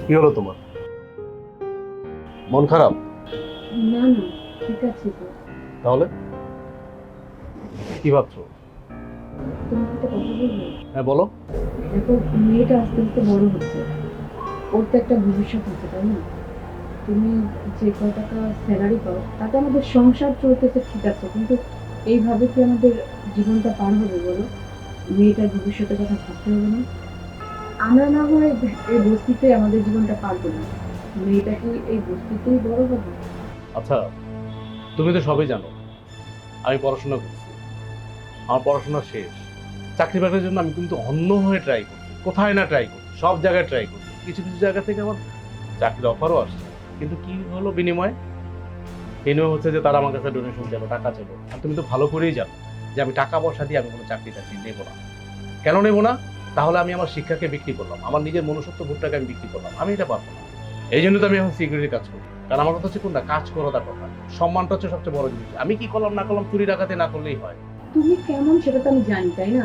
কি হলো তোমার? মন খারাপ? না না, ঠিক আছে তো। তাহলে কি ভাবছো? তুমি একটা কথা বলবে? হ্যাঁ বলো। দেখো, মেয়েটা আস্তে আস্তে বড় হচ্ছে, ওর তো একটা ভবিষ্যৎ আছে, তাই না? তুমি যে কয় টাকা স্যালারি পাও তাতে আমাদের সংসার চলতেছে ঠিক আছে, কিন্তু এইভাবে কি আমাদের জীবনটা পার হবে বলো? মেয়েটার ভবিষ্যতের কথা ভাবতে হবে না? আমরা না হয় এই বস্তিতে আমাদের জীবনটা পার করি, মেয়েটা কি এই বস্তিতেই বড় হবে? আচ্ছা, তুমি তো সবই জানো আমি পড়াশোনা করছি, আমার পড়াশোনা শেষ। চাকরি বাকরির জন্য আমি কিন্তু অন্য হয়ে ট্রাই করছি, কোথায় না ট্রাই করছি, সব জায়গায় ট্রাই করছি, কিছু কিছু জায়গা থেকে আমার চাকরির অফারও আসছে। কিন্তু কি হলো বিনিময়ে? বিনিময় হচ্ছে যে তারা আমার কাছে ডোনেশন চাইলো, টাকা চাইলো। আর তুমি তো ভালো করেই জানো যে আমি টাকা পয়সা দিয়ে আমি কোনো চাকরি টাকরি নেবো না। কেন নেবো না? তাহলে আমি আমার শিক্ষাকে বিক্রি করলাম, আমার নিজের মনুষ্যত্ব বোধটাকে আমি বিক্রি করলাম, আমি এটা পারবো না। এই জন্য তো আমি এখন সিকিউরিটি কাজ করি। কারণ আমার কথা হচ্ছে কোনটা কাজ করো, তার কথা সম্মানটা হচ্ছে সবচেয়ে বড় জিনিস। আমি কি করলাম না করলাম চুরি ডাকাতি না করলেই হয়। তুমি কেমন সেটা তো আমি জানি, তাই না?